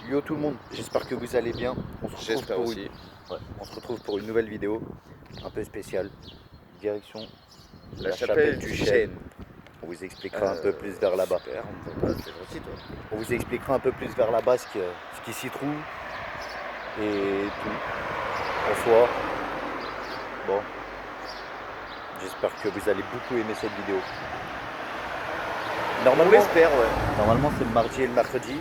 Yo tout le monde, j'espère que vous allez bien. J'espère aussi. On se retrouve pour une nouvelle vidéo un peu spéciale. Direction La chapelle du Chêne. On vous expliquera un peu plus vers là-bas. Super, on peut pas c'est gentil toi. On vous expliquera un peu plus vers là-bas ce qui s'y trouve et tout. En soi, bon, j'espère que vous allez beaucoup aimer cette vidéo. On l'espère, ouais. Normalement c'est le mardi et le mercredi,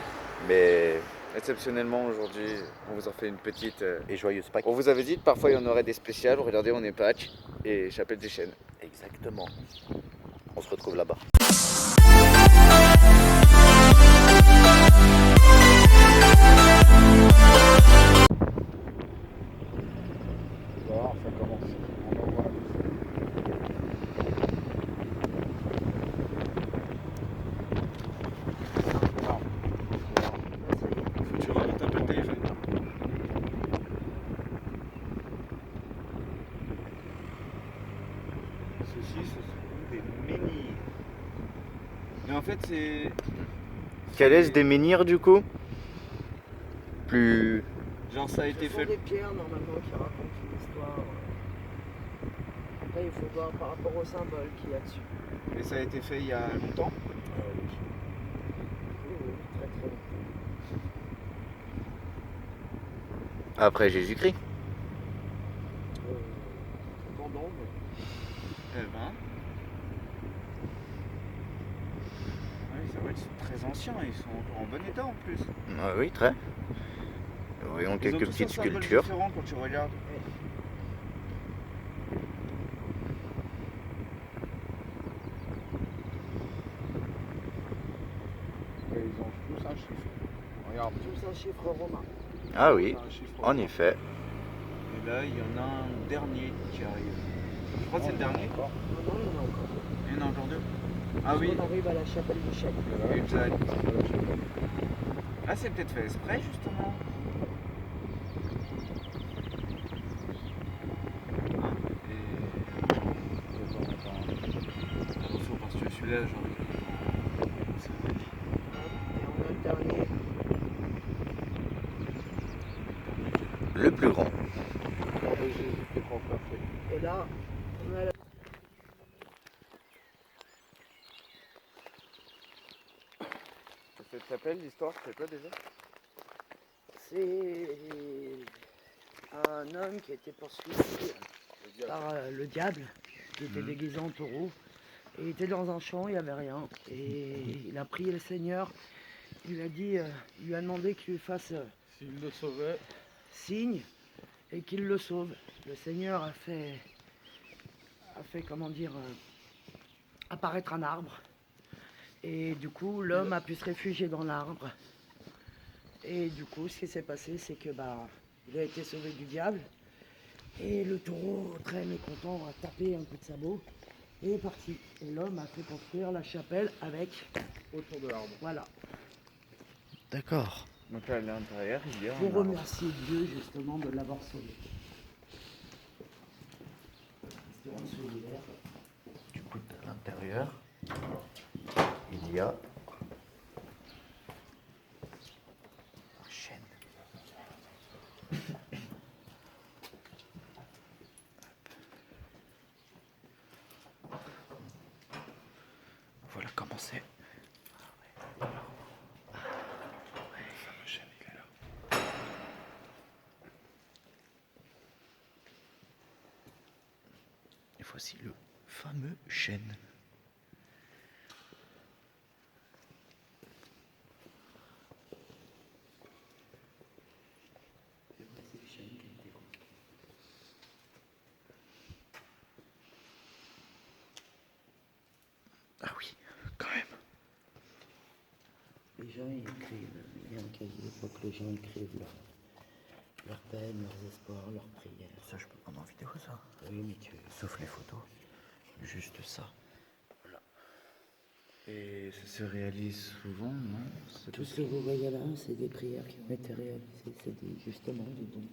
mais Exceptionnellement aujourd'hui, on vous en fait une petite. et joyeuse Pâques. On vous avait dit que parfois il y en aurait des spéciales. Regardez, on est Pâques et chapelle du Chêne. Exactement. On se retrouve là-bas. Ça commence. On va voir. Faut que tu rajoutes un peu le téléphone. Ceci, ce sont des menhirs. Mais en fait, c'est. Quel est des menhirs du coup? Plus. Genre, ça a été Ce sont fait. des pierres normalement qui racontent une histoire. Après, il faut voir par rapport au symbole qu'il y a dessus. Et ça a été fait il y a longtemps. Oui. Oui, très très longtemps. Après Jésus-Christ. Cependant, mais Eh ben. Oui, c'est vrai qu'ils sont très anciens, ils sont encore en bon état en plus. Ah oui, très. Voyons Ils ont quelques tous un petites symbole sculptures. différent quand tu regardes. Et ils ont tous un chiffre. Regarde. tous un chiffre romain. Ah oui, Un chiffre en effet. Et là, il y en a un dernier qui arrive. Je crois que c'est le dernier. Encore. Non, il y en a encore. Il y en a encore deux. Ah oui, On arrive à la chapelle du Chêne. exact. Ah, c'est peut-être fait exprès justement. Ah, et. Attention parce que celui-là, genre. Et on a le dernier. Le plus grand. Corps de Jésus qui est transpercé. Et là, on a la... Cette chapelle, l'histoire, c'est quoi déjà? C'est un homme qui a été poursuivi par le diable, qui était déguisé en taureau. Et il était dans un champ, il n'y avait rien. Et il a prié le Seigneur. Il lui a dit, il lui a demandé qu'il lui fasse S'il le sauvait, signe et qu'il le sauve. Le Seigneur a fait comment dire, apparaître un arbre. Et du coup, l'homme a pu se réfugier dans l'arbre. Et du coup, ce qui s'est passé, c'est que il a été sauvé du diable. Et le taureau, très mécontent, a tapé un coup de sabot et est parti. Et l'homme a fait construire la chapelle avec, autour de l'arbre. voilà, D'accord. Donc à l'intérieur, il y a pour un arbre. remercier Dieu justement de l'avoir sauvé. Restaurant solidaire. Du coup, à l'intérieur, il y a un chêne. Voilà comment c'est. Le chêne, il est là. Et voici le fameux chêne. Ah oui, quand même. Les gens ils écrivent, il y a un cahier d'époque, les gens écrivent leurs peines, leurs espoirs, leurs prières. Ça, je peux prendre en vidéo, ça. Oui, mais tu... Sauf les photos. Juste ça. Et ça se réalise souvent, non? Tout ce que vous voyez là, c'est des prières qui ont été réalisées, c'est justement des dons.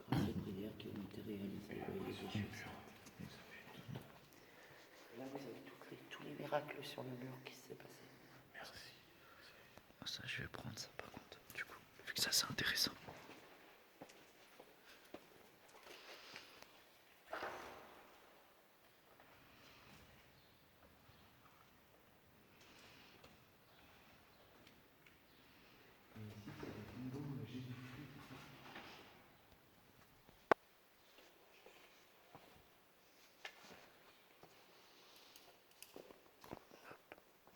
Grâce aux prières qui ont été réalisées. Vous voyez des choses. Et là, vous avez tous les miracles sur le mur qui s'est passé. Merci. Ah, ça, je vais prendre ça par contre. Du coup, Ça c'est intéressant.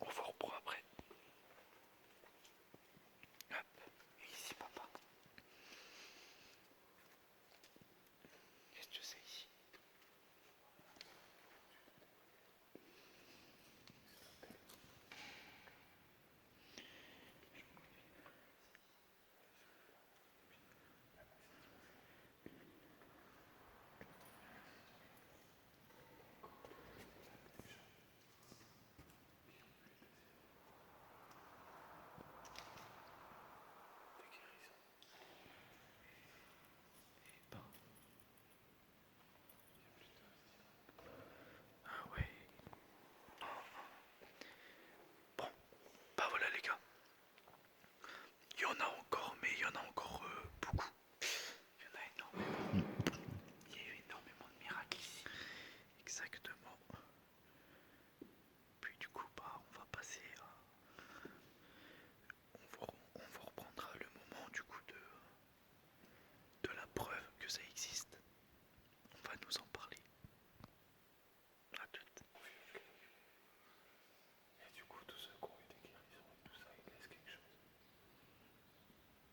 On vous reprend après. Hop, et ici papa. Qu'est-ce que c'est ici? Ah ouais. Bon, bah voilà les gars. Il y en a encore, mais il y en a encore beaucoup. Il y en a énormément. Il y a eu énormément de miracles ici. Exactement. Puis du coup, bah, on va passer à... on vous reprendra le moment du coup de la preuve que ça existe. On va nous en parler. À tout. Et du coup, tous ceux qui ont eu des guérisons et tout ça, ils laissent quelque chose.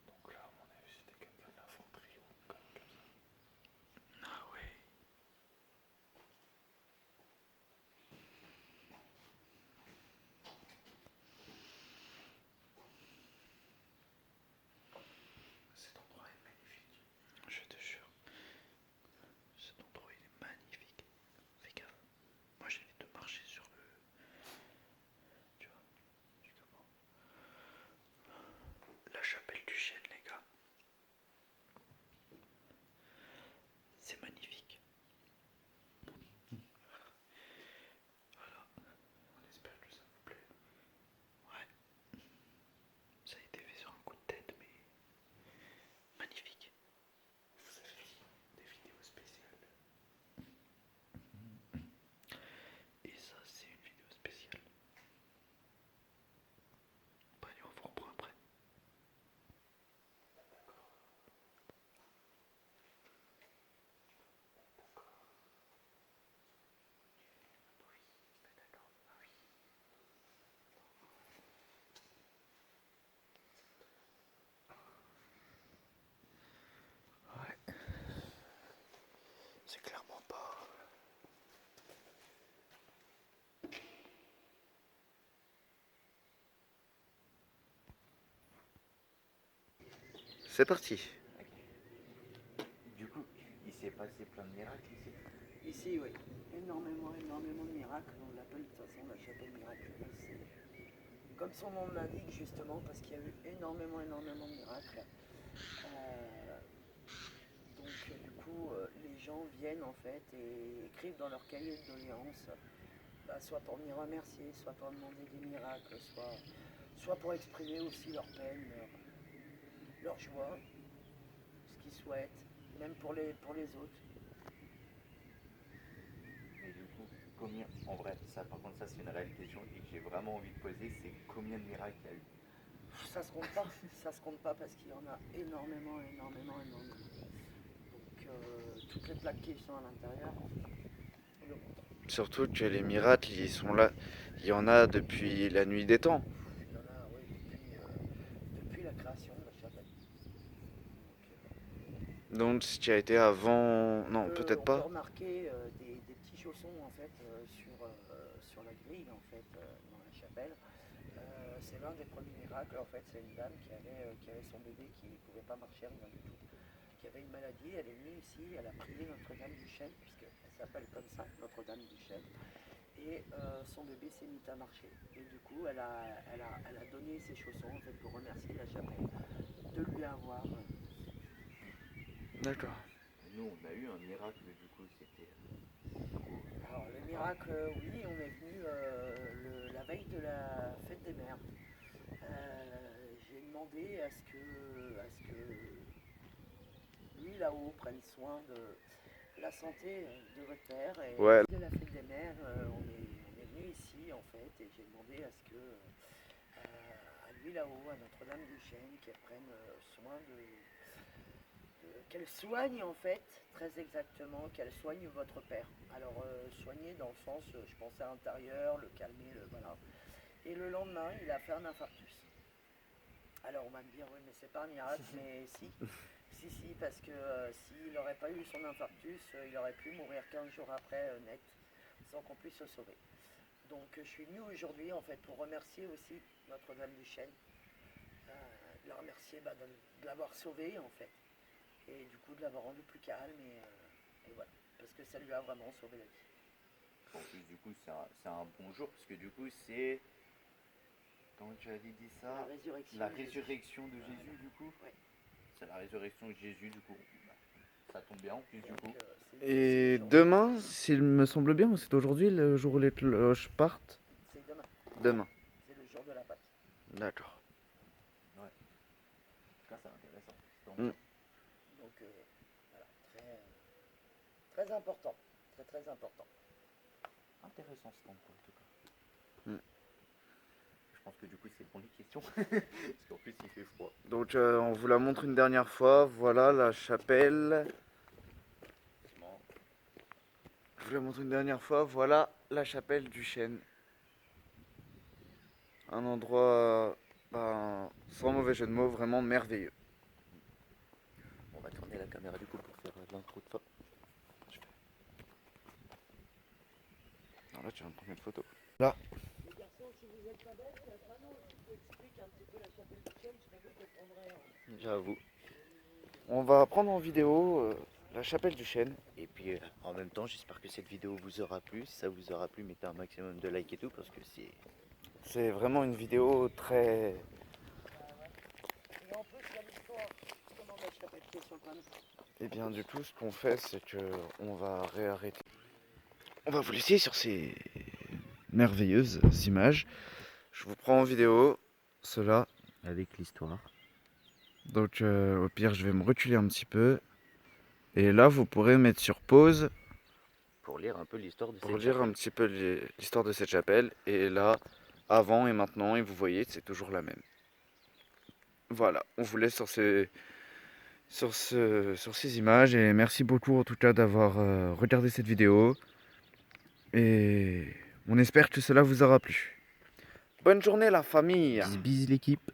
Donc là, à mon avis, c'était quelqu'un de l'infanterie ou comme ça. Ah ouais. Cet endroit est magnifique. Je te jure. Cet endroit il est magnifique. Fais gaffe. Moi j'évite de marcher sur le... Tu vois, je suis comment. La chapelle du chêne les gars. C'est magnifique. Voilà. On espère que ça vous plaît. Ouais. Ça a été fait sur un coup de tête mais magnifique. Vous avez dit des vidéos spéciales. Et ça c'est une vidéo spéciale. Bah allez, on vous reprend après. Ouais. C'est clairement pas... C'est parti. Du coup, il s'est passé plein de miracles ici. Ici, oui. Énormément de miracles. On l'appelle de toute façon la chapelle miraculeuse. C'est comme son nom l'indique, justement, parce qu'il y a eu énormément de miracles. Du coup, les gens viennent en fait et écrivent dans leur cahier de doléances, soit pour venir remercier, soit pour demander des miracles, soit pour exprimer aussi leur peine, leur joie, ce qu'ils souhaitent, même pour les autres. Mais du coup, combien, en vrai, ça par contre ça c'est une réelle question et que j'ai vraiment envie de poser, c'est combien de miracles il y a eu? Ça se compte pas, ça se compte pas parce qu'il y en a énormément. Donc toutes les plaques qui sont à l'intérieur, on le montre. Surtout que les miracles, ils sont là. Il y en a depuis la nuit des temps. Il y en a, oui, depuis la création de la chapelle. Donc ce qui a été avant... Non, peut-être On peut pas. remarquer des petits chaussons en fait sur la grille en fait dans la chapelle. C'est l'un des premiers miracles en fait. C'est une dame qui avait son bébé qui ne pouvait pas marcher rien du tout, qui avait une maladie. Elle est venue ici, elle a prié Notre-Dame du Chêne puisqu'elle s'appelle comme ça, Notre-Dame du Chêne. Et son bébé s'est mis à marcher. Et du coup, elle a donné ses chaussons en fait, pour remercier la chapelle de lui avoir. D'accord. Nous on a eu un miracle du coup, c'était... Alors, le miracle, oui, on est venu la veille de la fête des mères. J'ai une demandé à ce que lui là-haut prenne soin de la santé de votre père. Et Ouais. de la fête des mères, on est venu ici en fait, et j'ai demandé à ce que à lui là-haut, à Notre-Dame du Chêne, qu'elle prenne soin qu'elle soigne en fait, très exactement, qu'elle soigne votre père. Alors soigner dans le sens, je pense à l'intérieur, le calmer, voilà. Et le lendemain, il a fait un infarctus. Alors on va me dire, oui mais c'est pas un miracle, mais si, parce que s'il n'aurait pas eu son infarctus, il aurait pu mourir 15 jours après, net, sans qu'on puisse le sauver. Donc je suis venu aujourd'hui en fait pour remercier aussi Notre-Dame du Chêne, de la remercier de l'avoir sauvé en fait, et du coup de l'avoir rendu plus calme, et voilà, parce que ça lui a vraiment sauvé la vie. En plus, du coup, c'est un bon jour, parce que du coup, c'est. Comment tu avais dit ça? La résurrection. La résurrection de Jésus, du coup. Ouais. C'est la résurrection de Jésus, du coup. Ça tombe bien en plus, du coup. Et demain, s'il me semble bien, ou c'est aujourd'hui le jour où les cloches partent? C'est demain. Demain. C'est le jour de la Pâque. D'accord. En tout cas, c'est intéressant. Donc voilà, très important. Très important. Intéressant ce temps, en tout cas. Mm. Je pense que du coup, c'est pour les questions. Parce qu'en plus, il fait froid. Donc on vous la montre une dernière fois. Voilà la chapelle. Je vous la montre une dernière fois. Voilà la chapelle du Chêne. Un endroit, sans mauvais jeu de mots, vraiment merveilleux. On va tourner la caméra du coup pour faire l'intro de fin. Alors là, tu vas me prendre une photo. Les garçons, si vous êtes pas bêtes, vraiment, je vous explique un petit peu la chapelle du Chêne, je t'avoue que je prendrais. J'avoue. On va prendre en vidéo la chapelle du Chêne. Et puis en même temps, j'espère que cette vidéo vous aura plu. Si ça vous aura plu, mettez un maximum de likes et tout parce que C'est vraiment une vidéo très... Et en plus, il y a l'histoire. Comment la chapelle qui est sur le panneau. Et bien du coup, ce qu'on fait, c'est que on va réarrêter. On va vous laisser sur ces merveilleuses images. Je vous prends en vidéo cela. avec l'histoire. Donc au pire, je vais me reculer un petit peu. Et là, vous pourrez mettre sur pause Pour lire un peu l'histoire de pour cette lire chapelle. un petit peu l'histoire de cette chapelle. Et là, avant et maintenant, et vous voyez, c'est toujours la même. Voilà, on vous laisse sur ces images. Et merci beaucoup en tout cas d'avoir regardé cette vidéo. Et on espère que cela vous aura plu. Bonne journée la famille. Bis bis l'équipe.